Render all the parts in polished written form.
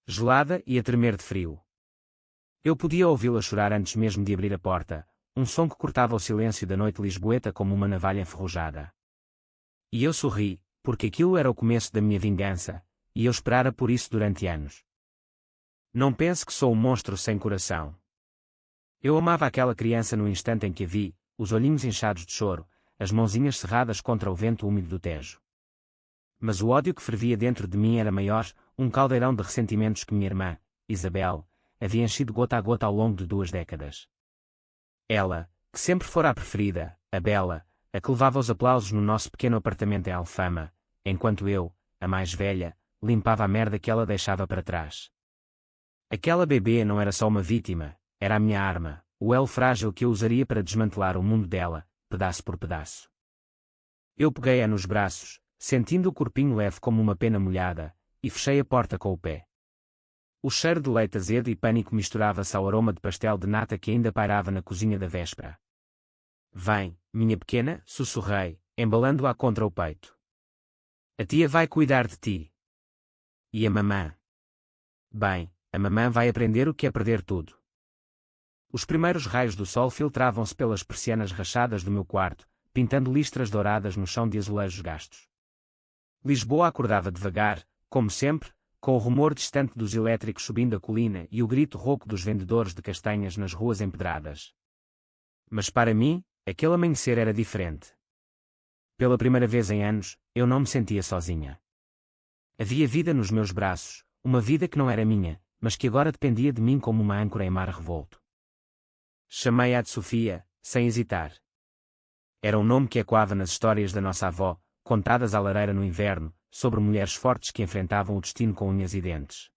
gelada e a tremer de frio. Eu podia ouvi-la chorar antes mesmo de abrir a porta, um som que cortava o silêncio da noite lisboeta como uma navalha enferrujada. E eu sorri, porque aquilo era o começo da minha vingança, e eu esperara por isso durante anos. Não pense que sou um monstro sem coração. Eu amava aquela criança no instante em que a vi, os olhinhos inchados de choro, as mãozinhas cerradas contra o vento úmido do Tejo. Mas o ódio que fervia dentro de mim era maior, um caldeirão de ressentimentos que minha irmã, Isabel, havia enchido gota a gota ao longo de 2 décadas. Ela, que sempre fora a preferida, a bela, a que levava os aplausos no nosso pequeno apartamento em Alfama, enquanto eu, a mais velha, limpava a merda que ela deixava para trás. Aquela bebê não era só uma vítima, era a minha arma, o elo frágil que eu usaria para desmantelar o mundo dela, pedaço por pedaço. Eu peguei-a nos braços, sentindo o corpinho leve como uma pena molhada, e fechei a porta com o pé. O cheiro de leite azedo e pânico misturava-se ao aroma de pastel de nata que ainda pairava na cozinha da véspera. Vem, minha pequena, sussurrei, embalando-a contra o peito. A tia vai cuidar de ti. E a mamã? Bem, a mamã vai aprender o que é perder tudo. Os primeiros raios do sol filtravam-se pelas persianas rachadas do meu quarto, pintando listras douradas no chão de azulejos gastos. Lisboa acordava devagar, como sempre, com o rumor distante dos elétricos subindo a colina e o grito rouco dos vendedores de castanhas nas ruas empedradas. Mas para mim, aquele amanhecer era diferente. Pela primeira vez em anos, eu não me sentia sozinha. Havia vida nos meus braços, uma vida que não era minha, mas que agora dependia de mim como uma âncora em mar revolto. Chamei-a de Sofia, sem hesitar. Era um nome que ecoava nas histórias da nossa avó, contadas à lareira no inverno, sobre mulheres fortes que enfrentavam o destino com unhas e dentes.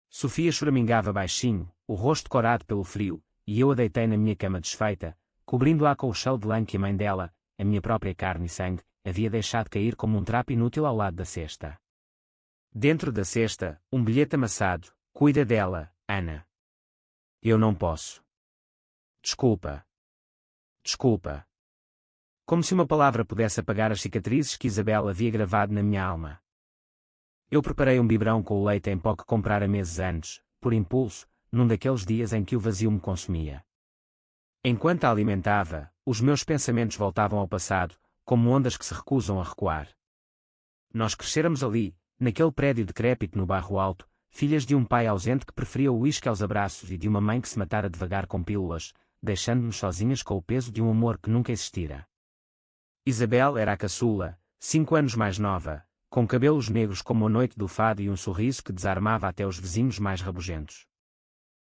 Sofia choramingava baixinho, o rosto corado pelo frio, e eu a deitei na minha cama desfeita, cobrindo-a com o chão de lã que a mãe dela, a minha própria carne e sangue, havia deixado cair como um trapo inútil ao lado da cesta. Dentro da cesta, um bilhete amassado: cuida dela, Ana. Eu não posso. Desculpa. Desculpa. Como se uma palavra pudesse apagar as cicatrizes que Isabel havia gravado na minha alma. Eu preparei um biberão com o leite em pó que comprara meses antes, por impulso, num daqueles dias em que o vazio me consumia. Enquanto a alimentava, os meus pensamentos voltavam ao passado, como ondas que se recusam a recuar. Nós crescéramos ali, naquele prédio decrépito no bairro Alto, filhas de um pai ausente que preferia o uísque aos abraços e de uma mãe que se matara devagar com pílulas, deixando-nos sozinhas com o peso de um amor que nunca existira. Isabel era a caçula, 5 anos mais nova, com cabelos negros como a noite do fado e um sorriso que desarmava até os vizinhos mais rabugentos.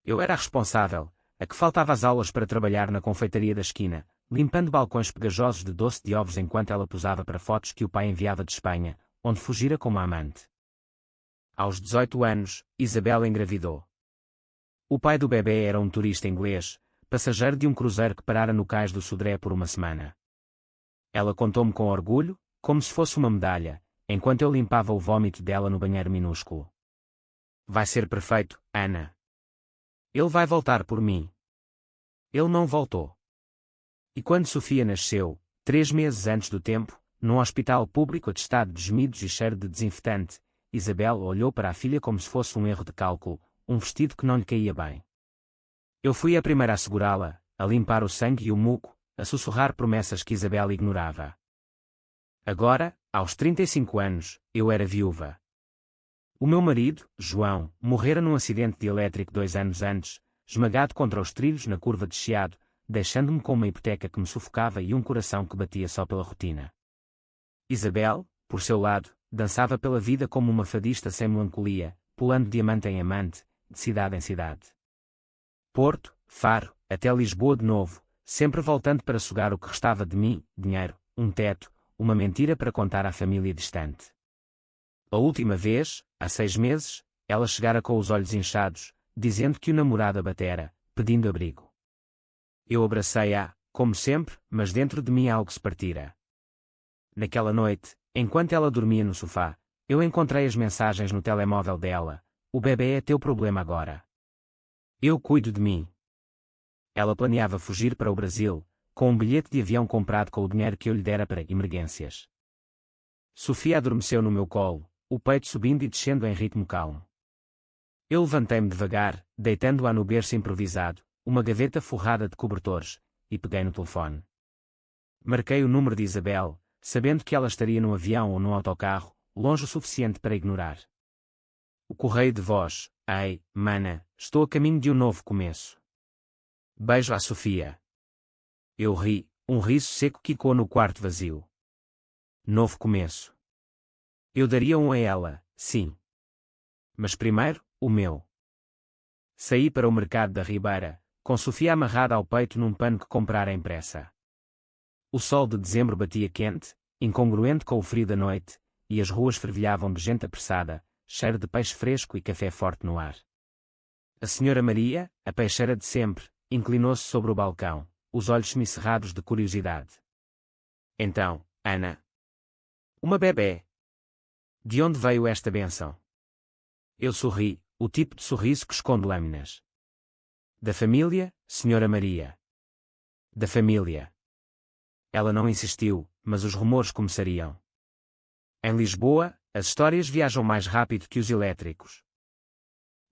Eu era a responsável, a que faltava às aulas para trabalhar na confeitaria da esquina, limpando balcões pegajosos de doce de ovos enquanto ela posava para fotos que o pai enviava de Espanha, onde fugira como amante. Aos 18 anos, Isabel engravidou. O pai do bebê era um turista inglês, passageiro de um cruzeiro que parara no cais do Sodré por uma semana. Ela contou-me com orgulho, como se fosse uma medalha, enquanto eu limpava o vômito dela no banheiro minúsculo. Vai ser perfeito, Ana. Ele vai voltar por mim. Ele não voltou. E quando Sofia nasceu, 3 meses antes do tempo, num hospital público atestado de gemidos e cheiro de desinfetante, Isabel olhou para a filha como se fosse um erro de cálculo, um vestido que não lhe caía bem. Eu fui a primeira a segurá-la, a limpar o sangue e o muco, a sussurrar promessas que Isabel ignorava. Agora, aos 35 anos, eu era viúva. O meu marido, João, morrera num acidente de elétrico 2 anos antes, esmagado contra os trilhos na curva de Chiado, deixando-me com uma hipoteca que me sufocava e um coração que batia só pela rotina. Isabel, por seu lado, dançava pela vida como uma fadista sem melancolia, pulando de amante em amante, de cidade em cidade. Porto, Faro, até Lisboa de novo, sempre voltando para sugar o que restava de mim, dinheiro, um teto, uma mentira para contar à família distante. A última vez, há 6 meses, ela chegara com os olhos inchados, dizendo que o namorado a batera, pedindo abrigo. Eu abracei-a, como sempre, mas dentro de mim algo se partira. Naquela noite, enquanto ela dormia no sofá, eu encontrei as mensagens no telemóvel dela: o bebê é teu problema agora. Eu cuido de mim. Ela planeava fugir para o Brasil, com um bilhete de avião comprado com o dinheiro que eu lhe dera para emergências. Sofia adormeceu no meu colo, o peito subindo e descendo em ritmo calmo. Eu levantei-me devagar, deitando-a no berço improvisado, uma gaveta forrada de cobertores, e peguei no telefone. Marquei o número de Isabel, sabendo que ela estaria num avião ou num autocarro, longe o suficiente para ignorar. O correio de voz: ei, mana, estou a caminho de um novo começo. Beijo à Sofia. Eu ri, um riso seco quicou no quarto vazio. Novo começo. Eu daria um a ela, sim. Mas primeiro, o meu. Saí para o mercado da Ribeira, com Sofia amarrada ao peito num pano que comprara em pressa. O sol de dezembro batia quente, incongruente com o frio da noite, e as ruas fervilhavam de gente apressada, cheiro de peixe fresco e café forte no ar. A senhora Maria, a peixeira de sempre, inclinou-se sobre o balcão, os olhos semicerrados de curiosidade. Então, Ana? Uma bebé. De onde veio esta bênção? Eu sorri, o tipo de sorriso que esconde lâminas. Da família, senhora Maria. Da família. Ela não insistiu, mas os rumores começariam. Em Lisboa, as histórias viajam mais rápido que os elétricos.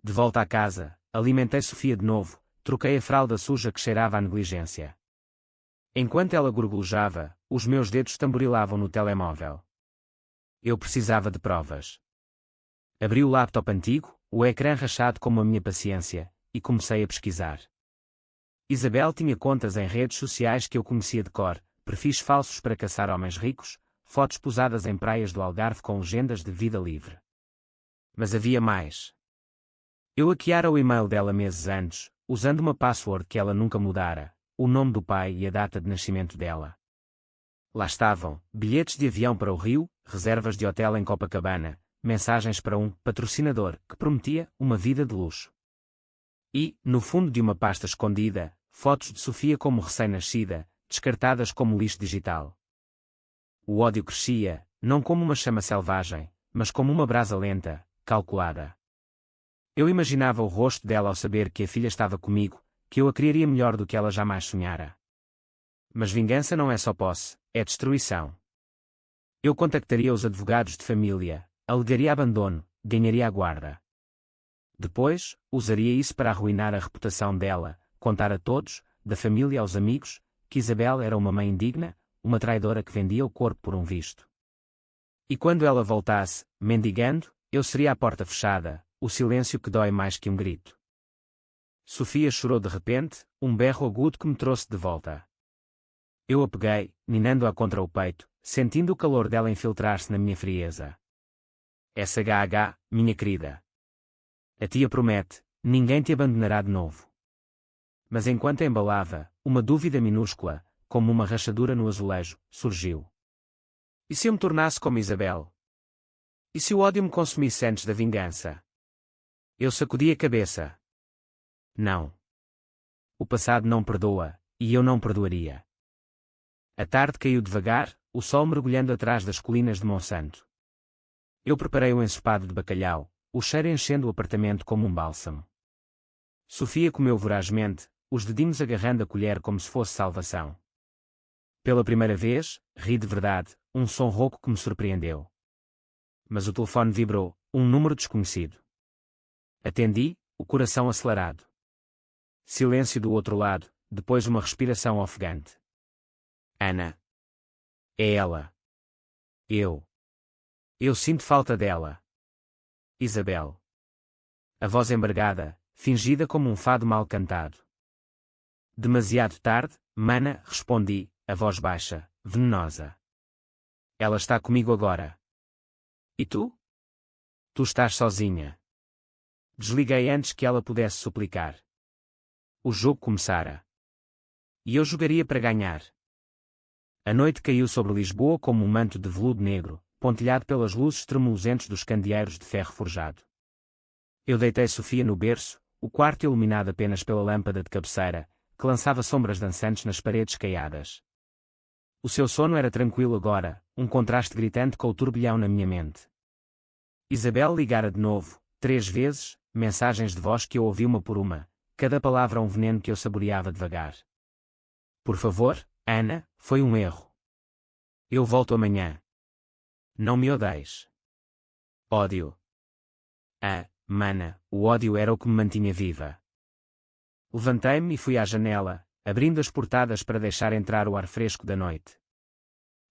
De volta à casa, alimentei Sofia de novo, troquei a fralda suja que cheirava à negligência. Enquanto ela gorgolejava, os meus dedos tamborilavam no telemóvel. Eu precisava de provas. Abri o laptop antigo, o ecrã rachado como a minha paciência, e comecei a pesquisar. Isabel tinha contas em redes sociais que eu conhecia de cor, perfis falsos para caçar homens ricos, fotos posadas em praias do Algarve com legendas de vida livre. Mas havia mais. Eu hackeara o e-mail dela meses antes, usando uma password que ela nunca mudara, o nome do pai e a data de nascimento dela. Lá estavam, bilhetes de avião para o Rio, reservas de hotel em Copacabana, mensagens para um patrocinador que prometia uma vida de luxo. E, no fundo de uma pasta escondida, fotos de Sofia como recém-nascida, descartadas como lixo digital. O ódio crescia, não como uma chama selvagem, mas como uma brasa lenta, calculada. Eu imaginava o rosto dela ao saber que a filha estava comigo, que eu a criaria melhor do que ela jamais sonhara. Mas vingança não é só posse, é destruição. Eu contactaria os advogados de família, alegaria abandono, ganharia a guarda. Depois, usaria isso para arruinar a reputação dela, contar a todos, da família aos amigos, que Isabel era uma mãe indigna, uma traidora que vendia o corpo por um visto. E quando ela voltasse, mendigando, eu seria a porta fechada, o silêncio que dói mais que um grito. Sofia chorou de repente, um berro agudo que me trouxe de volta. Eu a peguei, ninando-a contra o peito, sentindo o calor dela infiltrar-se na minha frieza. SHH, minha querida. A tia promete, ninguém te abandonará de novo. Mas enquanto embalava, uma dúvida minúscula, como uma rachadura no azulejo, surgiu. E se eu me tornasse como Isabel? E se o ódio me consumisse antes da vingança? Eu sacudi a cabeça. Não. O passado não perdoa, e eu não perdoaria. A tarde caiu devagar, o sol mergulhando atrás das colinas de Monsanto. Eu preparei um ensopado de bacalhau, o cheiro enchendo o apartamento como um bálsamo. Sofia comeu vorazmente, os dedinhos agarrando a colher como se fosse salvação. Pela primeira vez, ri de verdade, um som rouco que me surpreendeu. Mas o telefone vibrou, um número desconhecido. Atendi, o coração acelerado. Silêncio do outro lado, depois uma respiração ofegante. Ana. É ela. Eu sinto falta dela. Isabel. A voz embargada, fingida como um fado mal cantado. Demasiado tarde, mana, respondi, a voz baixa, venenosa. Ela está comigo agora. E tu? Tu estás sozinha. Desliguei antes que ela pudesse suplicar. O jogo começara. E eu jogaria para ganhar. A noite caiu sobre Lisboa como um manto de veludo negro, pontilhado pelas luzes tremulosentes dos candeeiros de ferro forjado. Eu deitei Sofia no berço, o quarto iluminado apenas pela lâmpada de cabeceira, que lançava sombras dançantes nas paredes caiadas. O seu sono era tranquilo agora, um contraste gritante com o turbilhão na minha mente. Isabel ligara de novo, 3 vezes, mensagens de voz que eu ouvi uma por uma, cada palavra um veneno que eu saboreava devagar. Por favor, Ana, foi um erro. Eu volto amanhã. Não me odeies. Ódio. mana, o ódio era o que me mantinha viva. Levantei-me e fui à janela, abrindo as portadas para deixar entrar o ar fresco da noite.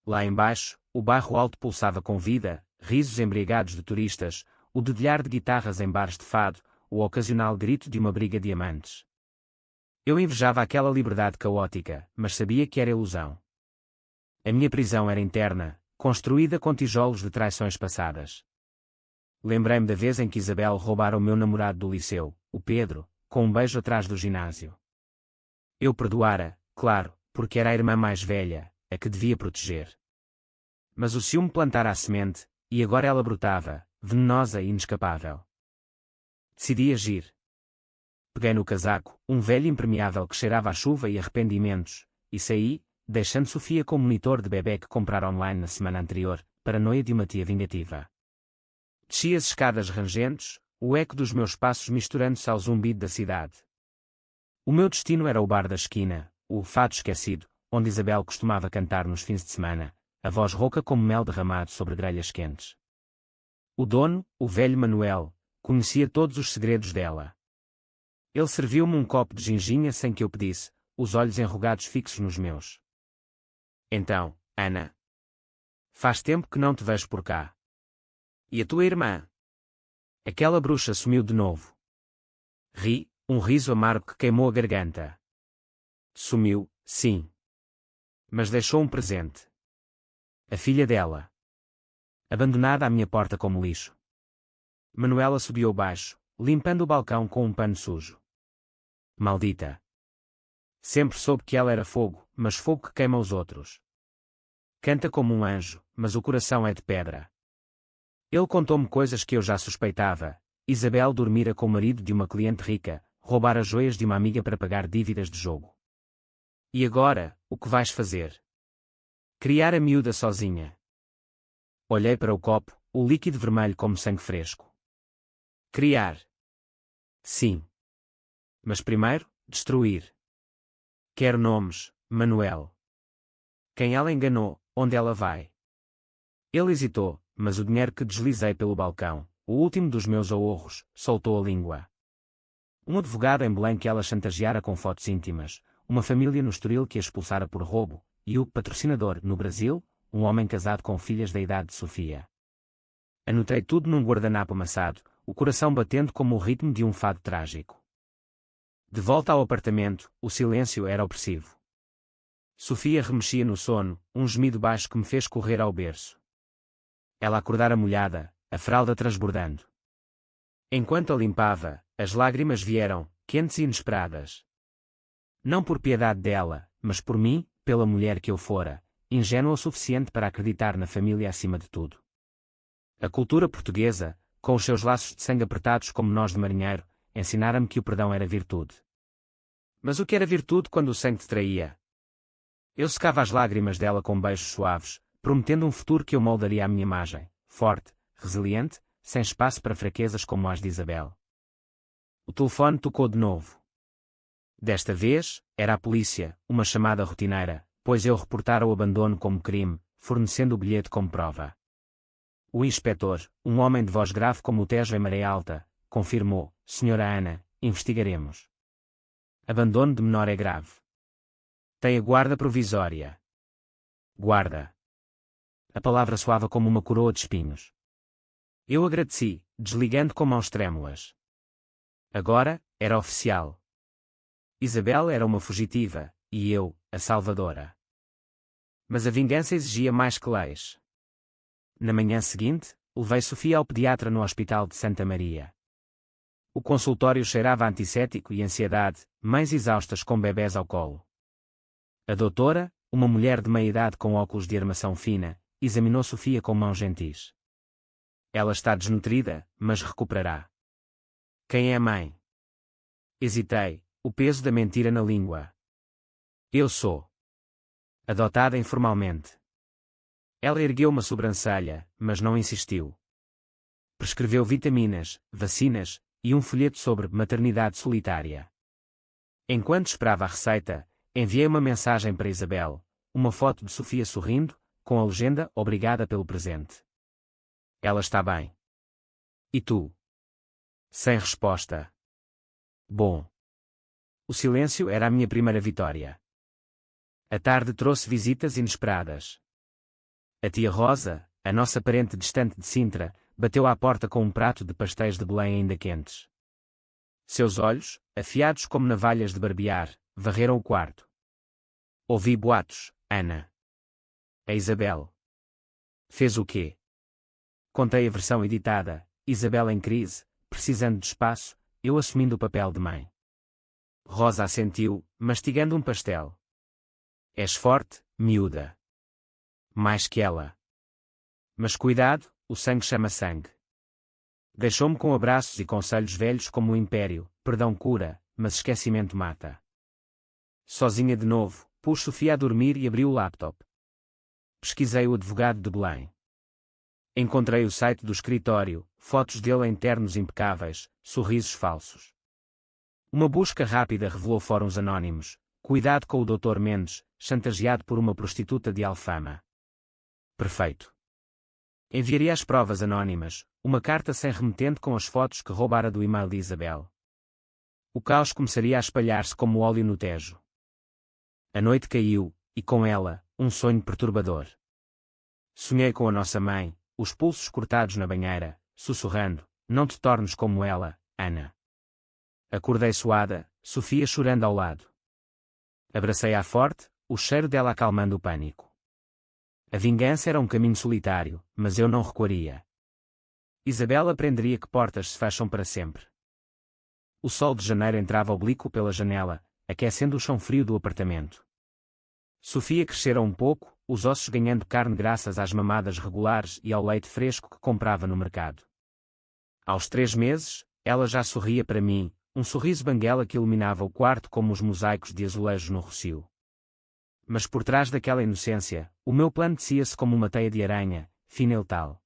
Lá embaixo, o bairro alto pulsava com vida, risos embriagados de turistas, o dedilhar de guitarras em bares de fado, o ocasional grito de uma briga de amantes. Eu invejava aquela liberdade caótica, mas sabia que era ilusão. A minha prisão era interna, construída com tijolos de traições passadas. Lembrei-me da vez em que Isabel roubara o meu namorado do liceu, o Pedro, com um beijo atrás do ginásio. Eu perdoara, claro, porque era a irmã mais velha, a que devia proteger. Mas o ciúme plantara a semente, e agora ela brotava, venenosa e inescapável. Decidi agir. Peguei no casaco, um velho impermeável que cheirava a chuva e arrependimentos, e saí, deixando Sofia com o monitor de bebê que comprara online na semana anterior, paranoia de uma tia vingativa. Desci as escadas rangentes, o eco dos meus passos misturando-se ao zumbido da cidade. O meu destino era o bar da esquina, o Fado Esquecido, onde Isabel costumava cantar nos fins de semana, a voz rouca como mel derramado sobre grelhas quentes. O dono, o velho Manuel, conhecia todos os segredos dela. Ele serviu-me um copo de ginginha sem que eu pedisse, os olhos enrugados fixos nos meus. Então, Ana. Faz tempo que não te vejo por cá. E a tua irmã? Aquela bruxa sumiu de novo. Ri, um riso amargo que queimou a garganta. Sumiu, sim. Mas deixou um presente. A filha dela. Abandonada à minha porta como lixo. Manuela subiu baixo, limpando o balcão com um pano sujo. Maldita. Sempre soube que ela era fogo, mas fogo que queima os outros. Canta como um anjo, mas o coração é de pedra. Ele contou-me coisas que eu já suspeitava. Isabel dormira com o marido de uma cliente rica, roubara joias de uma amiga para pagar dívidas de jogo. E agora, o que vais fazer? Criar a miúda sozinha. Olhei para o copo, o líquido vermelho como sangue fresco. Criar. Sim. Mas primeiro, destruir. Quero nomes, Manuel. Quem ela enganou, onde ela vai? Ele hesitou, mas o dinheiro que deslizei pelo balcão, o último dos meus ahorros, soltou a língua. Um advogado em Belém que ela chantageara com fotos íntimas, uma família no Estoril que a expulsara por roubo, e o patrocinador, no Brasil, um homem casado com filhas da idade de Sofia. Anotei tudo num guardanapo amassado, o coração batendo como o ritmo de um fado trágico. De volta ao apartamento, o silêncio era opressivo. Sofia remexia no sono, um gemido baixo que me fez correr ao berço. Ela acordara molhada, a fralda transbordando. Enquanto a limpava, as lágrimas vieram, quentes e inesperadas. Não por piedade dela, mas por mim, pela mulher que eu fora, ingênua o suficiente para acreditar na família acima de tudo. A cultura portuguesa, com os seus laços de sangue apertados como nós de marinheiro, ensinara-me que o perdão era virtude. Mas o que era virtude quando o sangue te traía? Eu secava as lágrimas dela com beijos suaves, prometendo um futuro que eu moldaria à minha imagem, forte, resiliente, sem espaço para fraquezas como as de Isabel. O telefone tocou de novo. Desta vez, era a polícia, uma chamada rotineira, pois eu reportara o abandono como crime, fornecendo o bilhete como prova. O inspetor, um homem de voz grave como o Tejo em maré alta, confirmou: Senhora Ana, investigaremos. Abandono de menor é grave. Tem a guarda provisória. Guarda. A palavra soava como uma coroa de espinhos. Eu agradeci, desligando com mãos trêmulas. Agora, era oficial. Isabel era uma fugitiva, e eu, a salvadora. Mas a vingança exigia mais que leis. Na manhã seguinte, levei Sofia ao pediatra no Hospital de Santa Maria. O consultório cheirava a antisséptico e ansiedade, mães exaustas com bebés ao colo. A doutora, uma mulher de meia-idade com óculos de armação fina, examinou Sofia com mãos gentis. Ela está desnutrida, mas recuperará. Quem é a mãe? Hesitei, o peso da mentira na língua. Eu sou. Adotada informalmente. Ela ergueu uma sobrancelha, mas não insistiu. Prescreveu vitaminas, vacinas, e um folheto sobre maternidade solitária. Enquanto esperava a receita, enviei uma mensagem para Isabel, uma foto de Sofia sorrindo, com a legenda "Obrigada pelo presente". Ela está bem. E tu? Sem resposta. Bom. O silêncio era a minha primeira vitória. A tarde trouxe visitas inesperadas. A tia Rosa, a nossa parente distante de Sintra, bateu à porta com um prato de pastéis de Belém ainda quentes. Seus olhos, afiados como navalhas de barbear, varreram o quarto. Ouvi boatos, Ana. A Isabel. Fez o quê? Contei a versão editada, Isabel em crise, precisando de espaço, eu assumindo o papel de mãe. Rosa assentiu, mastigando um pastel. És forte, miúda. Mais que ela. Mas cuidado, o sangue chama sangue. Deixou-me com abraços e conselhos velhos como o império, perdão cura, mas esquecimento mata. Sozinha de novo, pus Sofia a dormir e abri o laptop. Pesquisei o advogado de Belém. Encontrei o site do escritório, fotos dele em ternos impecáveis, sorrisos falsos. Uma busca rápida revelou fóruns anónimos. Cuidado com o Dr. Mendes, chantageado por uma prostituta de Alfama. Perfeito. Enviaria as provas anónimas, uma carta sem remetente com as fotos que roubara do e-mail de Isabel. O caos começaria a espalhar-se como óleo no Tejo. A noite caiu, e com ela, um sonho perturbador. Sonhei com a nossa mãe, os pulsos cortados na banheira, sussurrando, não te tornes como ela, Ana. Acordei suada, Sofia chorando ao lado. Abracei-a forte, o cheiro dela acalmando o pânico. A vingança era um caminho solitário, mas eu não recuaria. Isabel aprenderia que portas se fecham para sempre. O sol de janeiro entrava oblíquo pela janela, aquecendo o chão frio do apartamento. Sofia crescera um pouco, os ossos ganhando carne graças às mamadas regulares e ao leite fresco que comprava no mercado. Aos 3 meses, ela já sorria para mim, um sorriso banguela que iluminava o quarto como os mosaicos de azulejos no rocio. Mas por trás daquela inocência, o meu plano tecia-se como uma teia de aranha, fina e letal.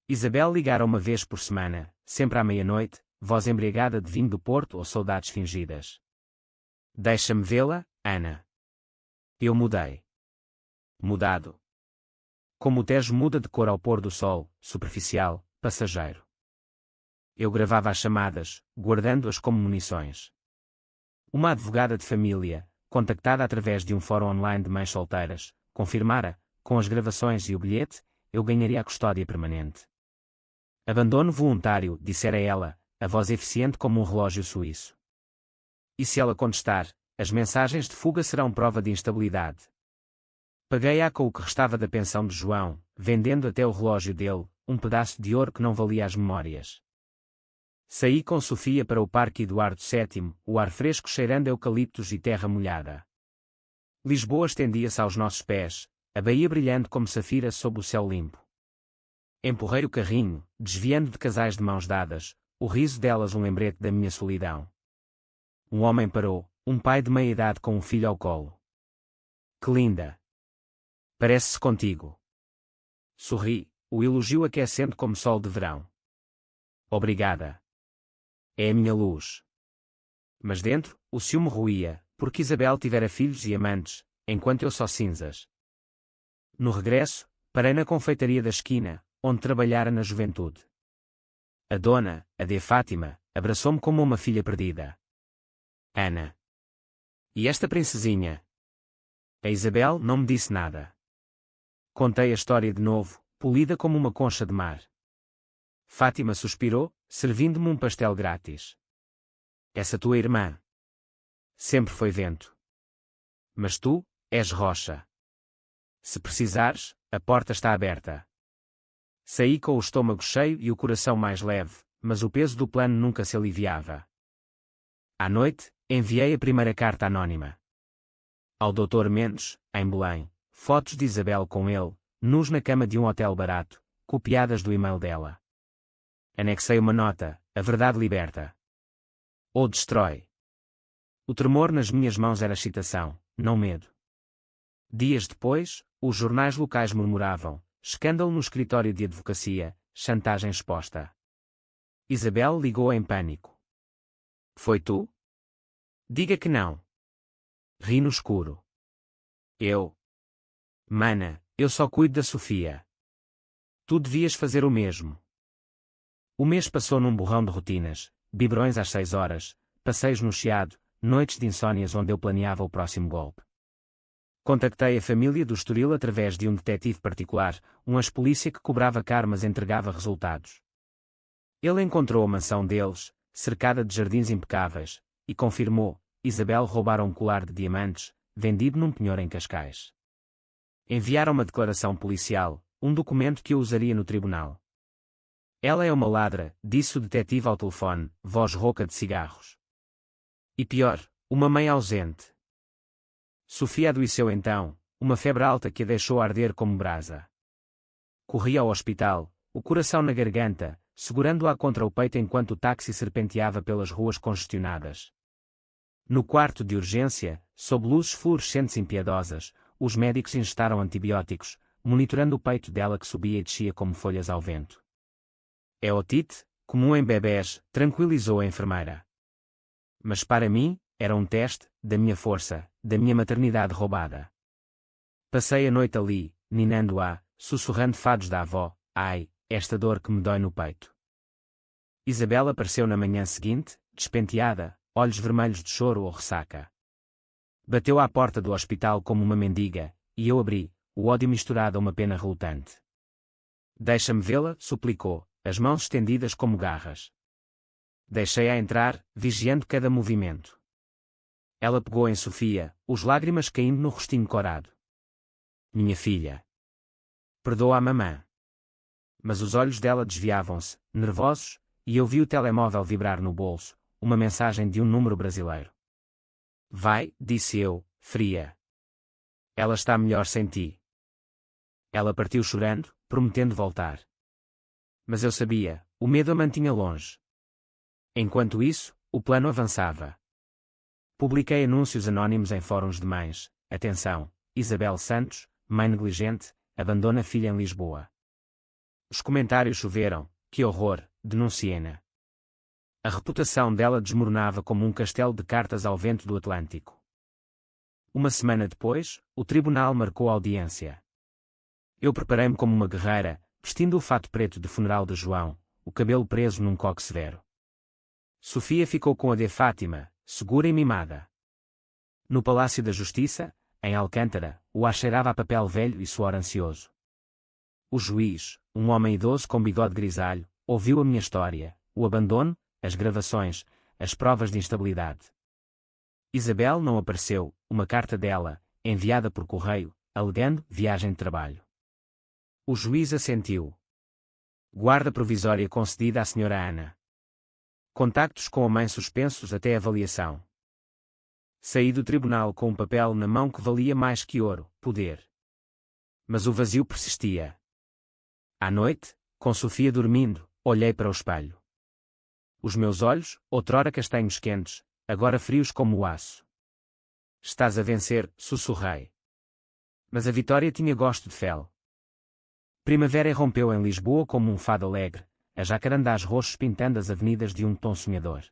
Isabel ligara uma vez por semana, sempre à meia-noite, voz embriagada de vinho do Porto ou saudades fingidas. Deixa-me vê-la, Ana. Eu mudei. Mudado. Como o Tejo muda de cor ao pôr do sol, superficial, passageiro. Eu gravava as chamadas, guardando-as como munições. Uma advogada de família, contactada através de um fórum online de mães solteiras, confirmara, com as gravações e o bilhete, eu ganharia a custódia permanente. Abandono voluntário, dissera ela, a voz eficiente como um relógio suíço. E se ela contestar, as mensagens de fuga serão prova de instabilidade. Paguei-a com o que restava da pensão de João, vendendo até o relógio dele, um pedaço de ouro que não valia as memórias. Saí com Sofia para o Parque Eduardo VII, o ar fresco cheirando a eucaliptos e terra molhada. Lisboa estendia-se aos nossos pés, a baía brilhando como safira sob o céu limpo. Empurrei o carrinho, desviando de casais de mãos dadas, o riso delas um lembrete da minha solidão. Um homem parou, um pai de meia-idade com um filho ao colo. Que linda! Parece-se contigo. Sorri, o elogio aquecendo como sol de verão. Obrigada. É a minha luz. Mas dentro, o ciúme roía, porque Isabel tivera filhos e amantes, enquanto eu só cinzas. No regresso, parei na confeitaria da esquina, onde trabalhara na juventude. A dona, a de Fátima, abraçou-me como uma filha perdida. Ana. E esta princesinha? A Isabel não me disse nada. Contei a história de novo, polida como uma concha de mar. Fátima suspirou, servindo-me um pastel grátis. Essa tua irmã. Sempre foi vento. Mas tu, és rocha. Se precisares, a porta está aberta. Saí com o estômago cheio e o coração mais leve, mas o peso do plano nunca se aliviava. À noite, enviei a primeira carta anônima. Ao Dr. Mendes, em Belém, fotos de Isabel com ele, nus na cama de um hotel barato, copiadas do e-mail dela. Anexei uma nota, a verdade liberta. Ou destrói. O tremor nas minhas mãos era excitação, não medo. Dias depois, os jornais locais murmuravam, escândalo no escritório de advocacia, chantagem exposta. Isabel ligou em pânico. Foi tu? Diga que não. Ri no escuro. Eu. Mana, eu só cuido da Sofia. Tu devias fazer o mesmo. O mês passou num borrão de rotinas, biberões às 6 horas, passeios no Chiado, noites de insónias onde eu planeava o próximo golpe. Contactei a família do Estoril através de um detetive particular, um ex-polícia que cobrava caro mas entregava resultados. Ele encontrou a mansão deles, cercada de jardins impecáveis, e confirmou: Isabel roubara um colar de diamantes, vendido num penhor em Cascais. Enviaram uma declaração policial, um documento que eu usaria no tribunal. Ela é uma ladra, disse o detetive ao telefone, voz rouca de cigarros. E pior, uma mãe ausente. Sofia adoeceu então, uma febre alta que a deixou arder como brasa. Corri ao hospital, o coração na garganta, segurando-a contra o peito enquanto o táxi serpenteava pelas ruas congestionadas. No quarto de urgência, sob luzes fluorescentes impiedosas, os médicos injetaram antibióticos, monitorando o peito dela que subia e descia como folhas ao vento. É otite, comum em bebés, tranquilizou a enfermeira. Mas para mim, era um teste, da minha força, da minha maternidade roubada. Passei a noite ali, ninando-a, sussurrando fados da avó, ai, esta dor que me dói no peito. Isabel apareceu na manhã seguinte, despenteada, olhos vermelhos de choro ou ressaca. Bateu à porta do hospital como uma mendiga, e eu abri, o ódio misturado a uma pena relutante. Deixa-me vê-la, suplicou, as mãos estendidas como garras. Deixei-a entrar, vigiando cada movimento. Ela pegou em Sofia, os lágrimas caindo no rostinho corado. Minha filha. Perdoa a mamã. Mas os olhos dela desviavam-se, nervosos, e eu vi o telemóvel vibrar no bolso, uma mensagem de um número brasileiro. Vai, disse eu, fria. Ela está melhor sem ti. Ela partiu chorando, prometendo voltar. Mas eu sabia, o medo a mantinha longe. Enquanto isso, o plano avançava. Publiquei anúncios anónimos em fóruns de mães. Atenção, Isabel Santos, mãe negligente, abandona filha em Lisboa. Os comentários choveram, que horror, denunciei-na. A reputação dela desmoronava como um castelo de cartas ao vento do Atlântico. Uma semana depois, o tribunal marcou audiência. Eu preparei-me como uma guerreira, vestindo o fato preto de funeral de João, o cabelo preso num coque severo. Sofia ficou com a de Fátima, segura e mimada. No Palácio da Justiça, em Alcântara, o ar cheirava a papel velho e suor ansioso. O juiz, um homem idoso com bigode grisalho, ouviu a minha história, o abandono, as gravações, as provas de instabilidade. Isabel não apareceu, uma carta dela, enviada por correio, alegando viagem de trabalho. O juiz assentiu. Guarda provisória concedida à senhora Ana. Contactos com a mãe suspensos até avaliação. Saí do tribunal com um papel na mão que valia mais que ouro, poder. Mas o vazio persistia. À noite, com Sofia dormindo, olhei para o espelho. Os meus olhos, outrora castanhos quentes, agora frios como o aço. Estás a vencer, sussurrei. Mas a vitória tinha gosto de fel. Primavera irrompeu em Lisboa como um fado alegre, a jacarandás roxos pintando as avenidas de um tom sonhador.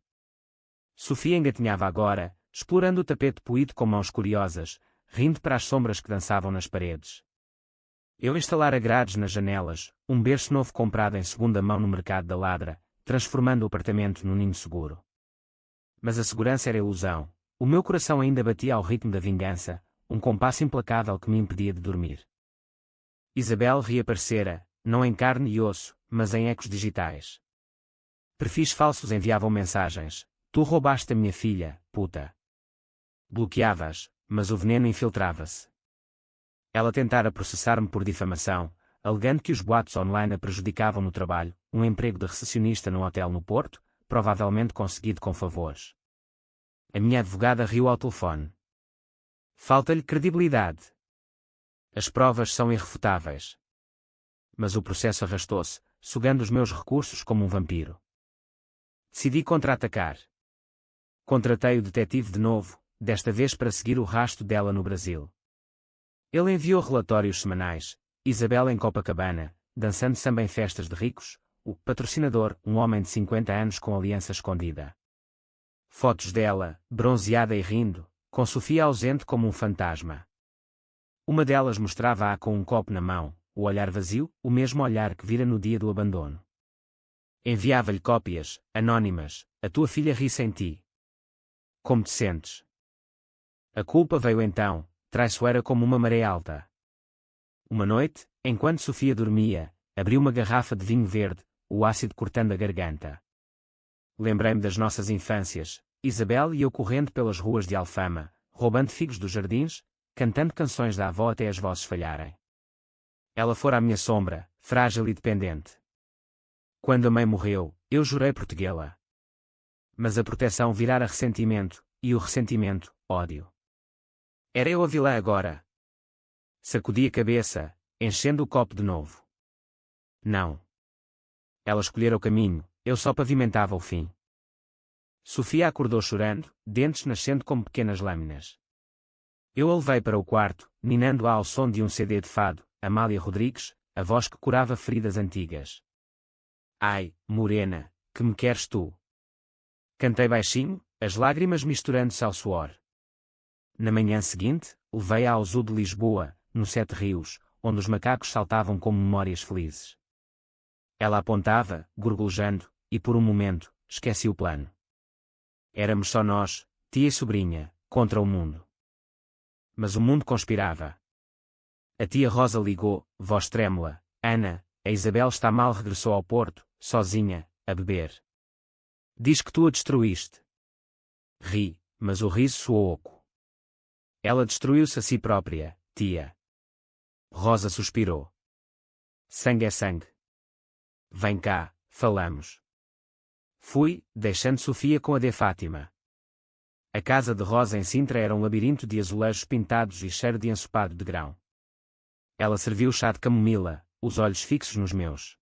Sofia engatinhava agora, explorando o tapete poído com mãos curiosas, rindo para as sombras que dançavam nas paredes. Eu instalara grades nas janelas, um berço novo comprado em segunda mão no mercado da Ladra, transformando o apartamento num ninho seguro. Mas a segurança era ilusão, o meu coração ainda batia ao ritmo da vingança, um compasso implacável que me impedia de dormir. Isabel reaparecera, não em carne e osso, mas em ecos digitais. Perfis falsos enviavam mensagens: tu roubaste a minha filha, puta. Bloqueava-as, mas o veneno infiltrava-se. Ela tentara processar-me por difamação, alegando que os boatos online a prejudicavam no trabalho, um emprego de recepcionista num hotel no Porto, provavelmente conseguido com favores. A minha advogada riu ao telefone. Falta-lhe credibilidade. As provas são irrefutáveis. Mas o processo arrastou-se, sugando os meus recursos como um vampiro. Decidi contra-atacar. Contratei o detetive de novo, desta vez para seguir o rastro dela no Brasil. Ele enviou relatórios semanais, Isabel em Copacabana, dançando samba em festas de ricos, o patrocinador, um homem de 50 anos com aliança escondida. Fotos dela, bronzeada e rindo, com Sofia ausente como um fantasma. Uma delas mostrava-a com um copo na mão, o olhar vazio, o mesmo olhar que vira no dia do abandono. Enviava-lhe cópias, anônimas, a tua filha ri sem ti. Como te sentes? A culpa veio então, traiçoeira como uma maré alta. Uma noite, enquanto Sofia dormia, abri uma garrafa de vinho verde, o ácido cortando a garganta. Lembrei-me das nossas infâncias, Isabel e eu correndo pelas ruas de Alfama, roubando figos dos jardins, cantando canções da avó até as vozes falharem. Ela fora a minha sombra, frágil e dependente. Quando a mãe morreu, eu jurei protegê-la. Mas a proteção virara ressentimento, e o ressentimento, ódio. Era eu a vilã agora. Sacudi a cabeça, enchendo o copo de novo. Não. Ela escolhera o caminho, eu só pavimentava o fim. Sofia acordou chorando, dentes nascendo como pequenas lâminas. Eu a levei para o quarto, ninando-a ao som de um CD de fado, Amália Rodrigues, a voz que curava feridas antigas. Ai, morena, que me queres tu? Cantei baixinho, as lágrimas misturando-se ao suor. Na manhã seguinte, levei-a ao Zoo de Lisboa, no Sete Rios, onde os macacos saltavam como memórias felizes. Ela apontava, gorgolejando, e por um momento, esqueci o plano. Éramos só nós, tia e sobrinha, contra o mundo. Mas o mundo conspirava. A tia Rosa ligou, voz trêmula: Ana, a Isabel está mal, regressou ao Porto, sozinha, a beber. Diz que tu a destruíste. Ri, mas o riso soou oco. Ela destruiu-se a si própria, tia. Rosa suspirou. Sangue é sangue. Vem cá, falamos. Fui, deixando Sofia com a de Fátima. A casa de Rosa em Sintra era um labirinto de azulejos pintados e cheiro de ensopado de grão. Ela serviu chá de camomila, os olhos fixos nos meus.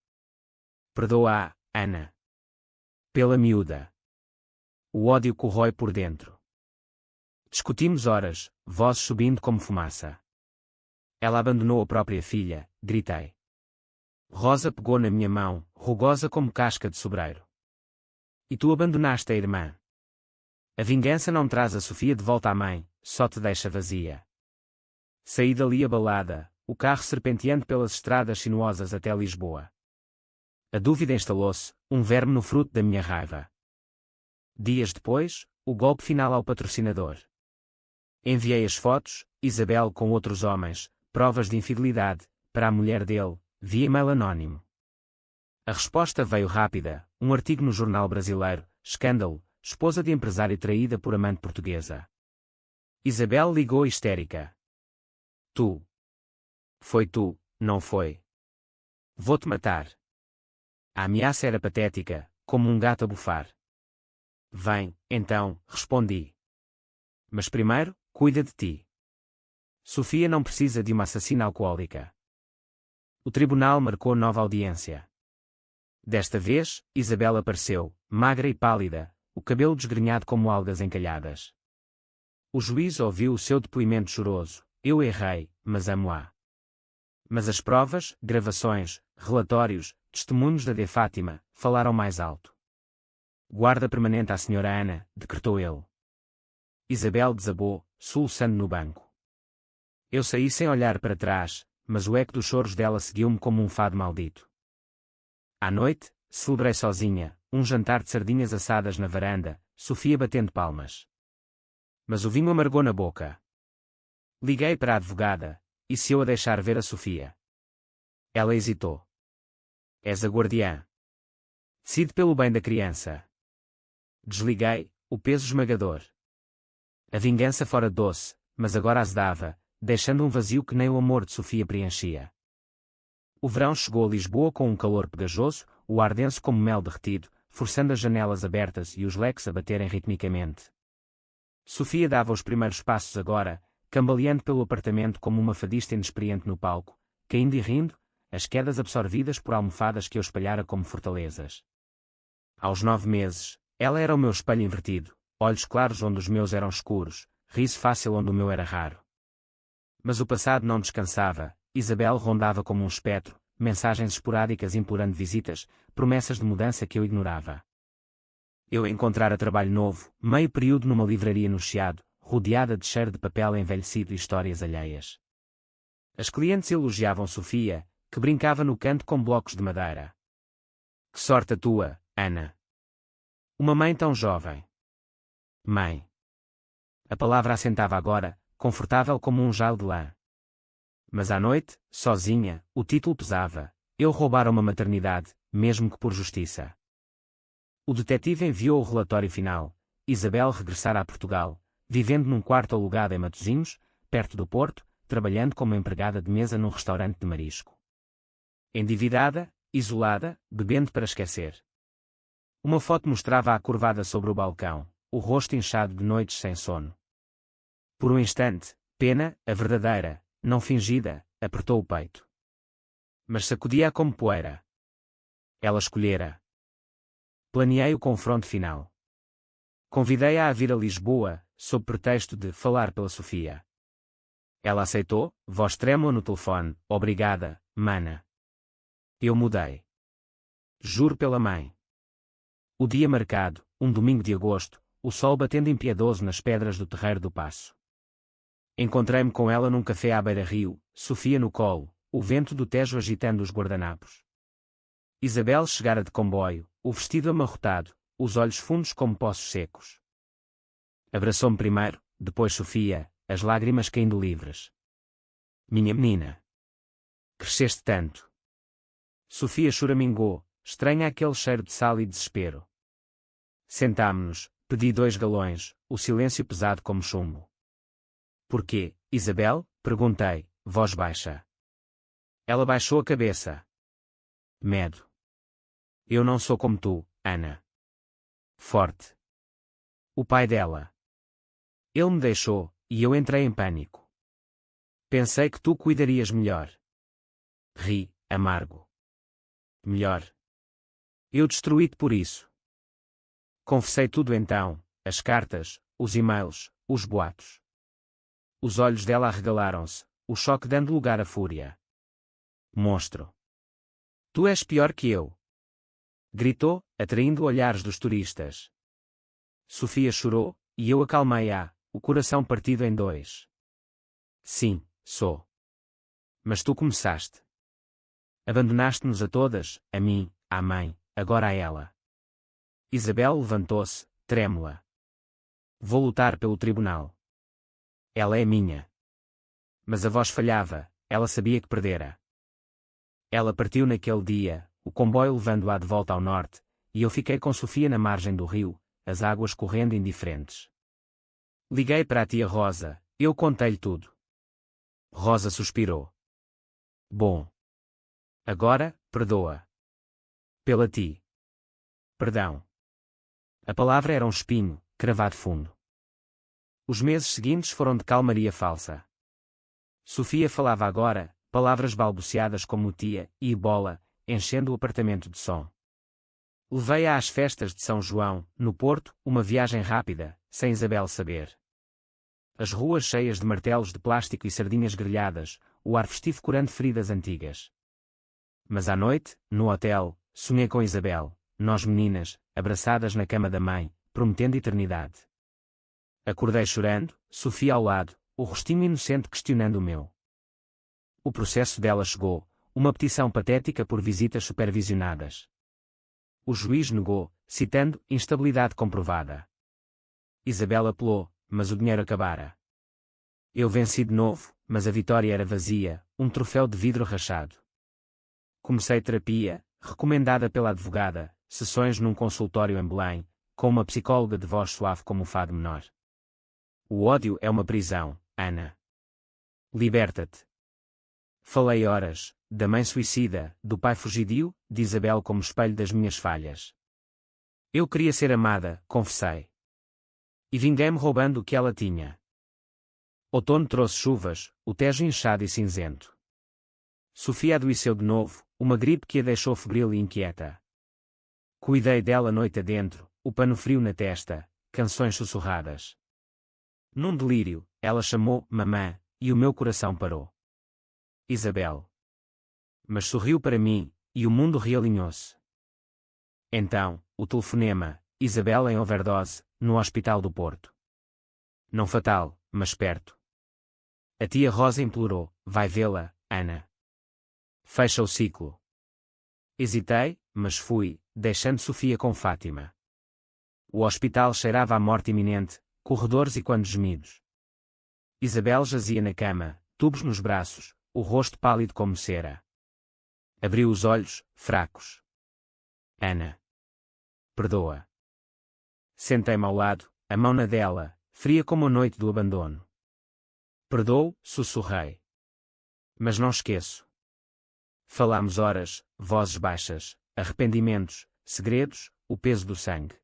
Perdoa-a, Ana. Pela miúda. O ódio corrói por dentro. Discutimos horas, vozes subindo como fumaça. Ela abandonou a própria filha, gritei. Rosa pegou na minha mão, rugosa como casca de sobreiro. E tu abandonaste a irmã. A vingança não traz a Sofia de volta à mãe, só te deixa vazia. Saí dali abalada, o carro serpenteando pelas estradas sinuosas até Lisboa. A dúvida instalou-se, um verme no fruto da minha raiva. Dias depois, o golpe final ao patrocinador. Enviei as fotos, Isabel com outros homens, provas de infidelidade, para a mulher dele, via e-mail anónimo. A resposta veio rápida, um artigo no jornal brasileiro, escândalo, esposa de empresário traída por amante portuguesa. Isabel ligou histérica. Tu. Foi tu, não foi? Vou-te matar. A ameaça era patética, como um gato a bufar. Vem, então, respondi. Mas primeiro, cuida de ti. Sofia não precisa de uma assassina alcoólica. O tribunal marcou nova audiência. Desta vez, Isabel apareceu, magra e pálida, o cabelo desgrenhado como algas encalhadas. O juiz ouviu o seu depoimento choroso. Eu errei, mas amo-a. Mas as provas, gravações, relatórios, testemunhos da de Fátima, falaram mais alto. Guarda permanente à senhora Ana, decretou ele. Isabel desabou, soluçando no banco. Eu saí sem olhar para trás, mas o eco dos choros dela seguiu-me como um fado maldito. À noite, celebrei sozinha, um jantar de sardinhas assadas na varanda, Sofia batendo palmas. Mas o vinho amargou na boca. Liguei para a advogada, e se eu a deixar ver a Sofia? Ela hesitou. És a guardiã. Decide pelo bem da criança. Desliguei, o peso esmagador. A vingança fora doce, mas agora azedava, deixando um vazio que nem o amor de Sofia preenchia. O verão chegou a Lisboa com um calor pegajoso, o ar denso como mel derretido, forçando as janelas abertas e os leques a baterem ritmicamente. Sofia dava os primeiros passos agora, cambaleando pelo apartamento como uma fadista inexperiente no palco, caindo e rindo, as quedas absorvidas por almofadas que eu espalhara como fortalezas. Aos 9 meses, ela era o meu espelho invertido, olhos claros onde os meus eram escuros, riso fácil onde o meu era raro. Mas o passado não descansava, Isabel rondava como um espectro, mensagens esporádicas implorando visitas, promessas de mudança que eu ignorava. Eu encontrara trabalho novo, meio período numa livraria no Chiado, rodeada de cheiro de papel envelhecido e histórias alheias. As clientes elogiavam Sofia, que brincava no canto com blocos de madeira. Que sorte a tua, Ana! Uma mãe tão jovem. Mãe. A palavra assentava agora, confortável como um jalo de lã. Mas à noite, sozinha, o título pesava. Eu roubara uma maternidade, mesmo que por justiça. O detetive enviou o relatório final. Isabel regressara a Portugal, vivendo num quarto alugado em Matosinhos, perto do Porto, trabalhando como empregada de mesa num restaurante de marisco. Endividada, isolada, bebendo para esquecer. Uma foto mostrava-a curvada sobre o balcão, o rosto inchado de noites sem sono. Por um instante, pena, a verdadeira, não fingida, apertou o peito. Mas sacudia-a como poeira. Ela escolhera. Planeei o confronto final. Convidei-a a vir a Lisboa, sob pretexto de falar pela Sofia. Ela aceitou, voz trêmula no telefone, obrigada, mana. Eu mudei. Juro pela mãe. O dia marcado, um domingo de agosto, o sol batendo impiedoso nas pedras do terreiro do Paço. Encontrei-me com ela num café à beira-rio, Sofia no colo, o vento do Tejo agitando os guardanapos. Isabel chegara de comboio, o vestido amarrotado, os olhos fundos como poços secos. Abraçou-me primeiro, depois Sofia, as lágrimas caindo livres. Minha menina. Cresceste tanto. Sofia choramingou, estranha aquele cheiro de sal e desespero. Sentámo-nos, pedi 2 galões, o silêncio pesado como chumbo. Porquê, Isabel? Perguntei, voz baixa. Ela baixou a cabeça. Medo. Eu não sou como tu, Ana. Forte. O pai dela. Ele me deixou, e eu entrei em pânico. Pensei que tu cuidarias melhor. Ri, amargo. Melhor. Eu destruí-te por isso. Confessei tudo então, as cartas, os e-mails, os boatos. Os olhos dela arregalaram-se, o choque dando lugar à fúria. Monstro. Tu és pior que eu. Gritou, atraindo olhares dos turistas. Sofia chorou, e eu acalmei-a, o coração partido em 2. Sim, sou. Mas tu começaste. Abandonaste-nos a todas, a mim, à mãe, agora a ela. Isabel levantou-se, trêmula. Vou lutar pelo tribunal. Ela é minha. Mas a voz falhava, ela sabia que perdera. Ela partiu naquele dia, o comboio levando-a de volta ao norte, e eu fiquei com Sofia na margem do rio, as águas correndo indiferentes. Liguei para a tia Rosa, eu contei-lhe tudo. Rosa suspirou. Bom. Agora, perdoa. Pela ti. Perdão. A palavra era um espinho, cravado fundo. Os meses seguintes foram de calmaria falsa. Sofia falava agora, palavras balbuciadas como tia e bola, enchendo o apartamento de som. Levei-a às festas de São João, no Porto, uma viagem rápida, sem Isabel saber. As ruas cheias de martelos de plástico e sardinhas grelhadas, o ar festivo curando feridas antigas. Mas à noite, no hotel, sonhei com Isabel, nós meninas, abraçadas na cama da mãe, prometendo eternidade. Acordei chorando, Sofia ao lado, o rostinho inocente questionando o meu. O processo dela chegou, uma petição patética por visitas supervisionadas. O juiz negou, citando instabilidade comprovada. Isabel apelou, mas o dinheiro acabara. Eu venci de novo, mas a vitória era vazia, um troféu de vidro rachado. Comecei terapia, recomendada pela advogada, sessões num consultório em Belém, com uma psicóloga de voz suave como o fado menor. O ódio é uma prisão, Ana. Liberta-te. Falei horas, da mãe suicida, do pai fugidio, de Isabel como espelho das minhas falhas. Eu queria ser amada, confessei. E vinguei-me roubando o que ela tinha. Outono trouxe chuvas, o Tejo inchado e cinzento. Sofia adoeceu de novo, uma gripe que a deixou febril e inquieta. Cuidei dela noite adentro, o pano frio na testa, canções sussurradas. Num delírio, ela chamou mamã, e o meu coração parou. Isabel. Mas sorriu para mim, e o mundo realinhou-se. Então, o telefonema, Isabel em overdose, no Hospital do Porto. Não fatal, mas perto. A tia Rosa implorou, vai vê-la, Ana. Fecha o ciclo. Hesitei, mas fui, deixando Sofia com Fátima. O hospital cheirava a morte iminente, corredores e quantos gemidos. Isabel jazia na cama, tubos nos braços, o rosto pálido como cera. Abriu os olhos, fracos. Ana. Perdoa. Sentei-me ao lado, a mão na dela, fria como a noite do abandono. Perdoo, sussurrei. Mas não esqueço. Falámos horas, vozes baixas, arrependimentos, segredos, o peso do sangue.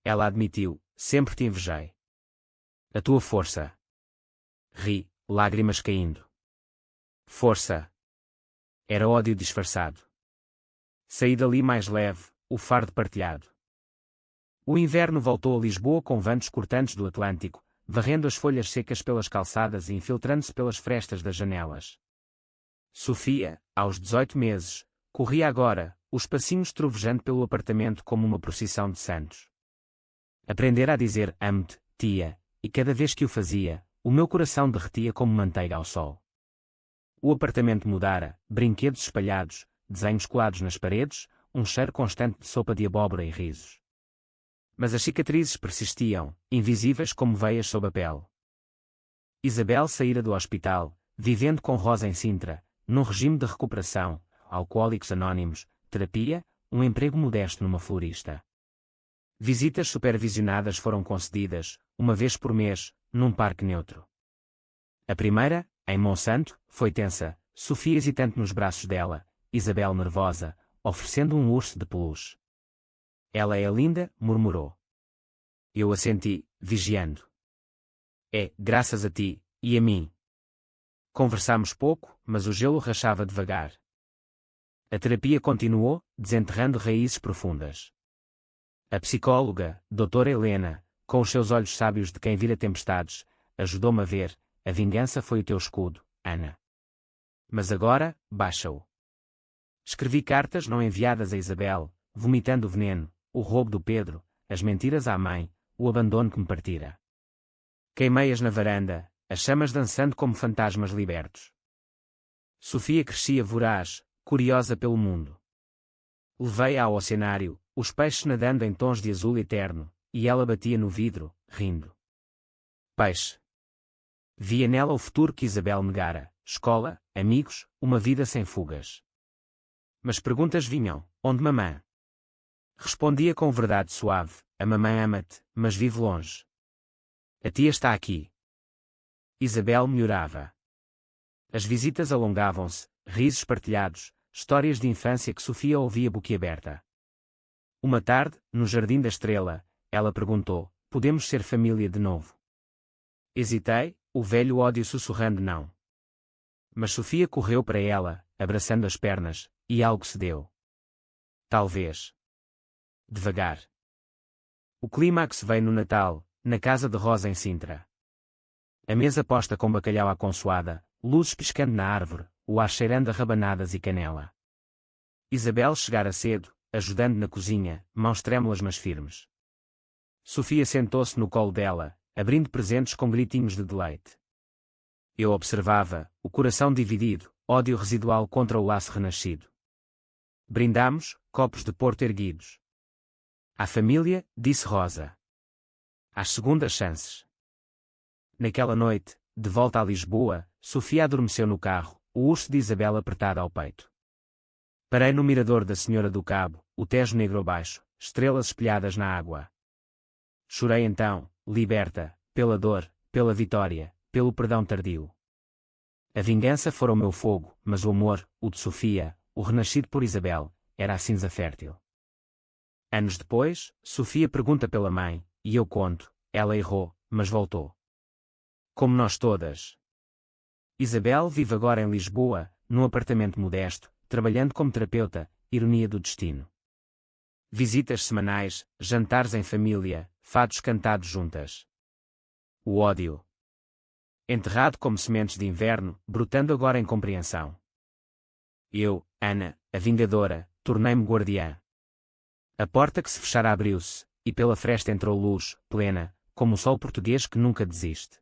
Ela admitiu, sempre te invejei. A tua força. Ri, lágrimas caindo. Força. Era ódio disfarçado. Saí dali mais leve, o fardo partilhado. O inverno voltou a Lisboa com ventos cortantes do Atlântico, varrendo as folhas secas pelas calçadas e infiltrando-se pelas frestas das janelas. Sofia, aos 18 meses, corria agora, os passinhos trovejando pelo apartamento como uma procissão de santos. Aprendera a dizer amo-te, tia, e cada vez que o fazia, o meu coração derretia como manteiga ao sol. O apartamento mudara, brinquedos espalhados, desenhos colados nas paredes, um cheiro constante de sopa de abóbora e risos. Mas as cicatrizes persistiam, invisíveis como veias sob a pele. Isabel saíra do hospital, vivendo com Rosa em Sintra, num regime de recuperação, alcoólicos anónimos, terapia, um emprego modesto numa florista. Visitas supervisionadas foram concedidas, uma vez por mês, num parque neutro. A primeira, em Monsanto, foi tensa, Sofia hesitante nos braços dela, Isabel nervosa, oferecendo um urso de peluche. Ela é linda, murmurou. Eu assenti, vigiando. É, graças a ti, e a mim. Conversámos pouco, mas o gelo rachava devagar. A terapia continuou, desenterrando raízes profundas. A psicóloga, doutora Helena, com os seus olhos sábios de quem vira tempestades, ajudou-me a ver, a vingança foi o teu escudo, Ana. Mas agora, baixa-o. Escrevi cartas não enviadas a Isabel, vomitando o veneno, o roubo do Pedro, as mentiras à mãe, o abandono que me partira. Queimei-as na varanda, as chamas dançando como fantasmas libertos. Sofia crescia voraz, curiosa pelo mundo. Levei-a ao oceanário, os peixes nadando em tons de azul eterno, e ela batia no vidro, rindo. Peixe. Via nela o futuro que Isabel negara, escola, amigos, uma vida sem fugas. Mas perguntas vinham, onde mamã? Respondia com verdade suave, a mamãe ama-te, mas vive longe. A tia está aqui. Isabel melhorava. As visitas alongavam-se, risos partilhados, histórias de infância que Sofia ouvia boquiaberta. Uma tarde, no Jardim da Estrela, ela perguntou, podemos ser família de novo? Hesitei, o velho ódio sussurrando não. Mas Sofia correu para ela, abraçando as pernas, e algo se deu. Talvez. Devagar. O clímax veio no Natal, na casa de Rosa em Sintra. A mesa posta com bacalhau à consoada, luzes piscando na árvore, o ar cheirando a rabanadas e canela. Isabel chegara cedo, ajudando na cozinha, mãos trêmulas mas firmes. Sofia sentou-se no colo dela, abrindo presentes com gritinhos de deleite. Eu observava, o coração dividido, ódio residual contra o laço renascido. Brindamos, copos de Porto erguidos. À família, disse Rosa. Às segundas chances. Naquela noite, de volta a Lisboa, Sofia adormeceu no carro, o urso de Isabel apertado ao peito. Parei no mirador da Senhora do Cabo, o Tejo negro abaixo, estrelas espelhadas na água. Chorei então, liberta, pela dor, pela vitória, pelo perdão tardio. A vingança fora o meu fogo, mas o amor, o de Sofia, o renascido por Isabel, era a cinza fértil. Anos depois, Sofia pergunta pela mãe, e eu conto, ela errou, mas voltou. Como nós todas. Isabel vive agora em Lisboa, num apartamento modesto, trabalhando como terapeuta, ironia do destino. Visitas semanais, jantares em família, fados cantados juntas. O ódio. Enterrado como sementes de inverno, brotando agora em compreensão. Eu, Ana, a vingadora, tornei-me guardiã. A porta que se fechara abriu-se, e pela fresta entrou luz, plena, como o sol português que nunca desiste.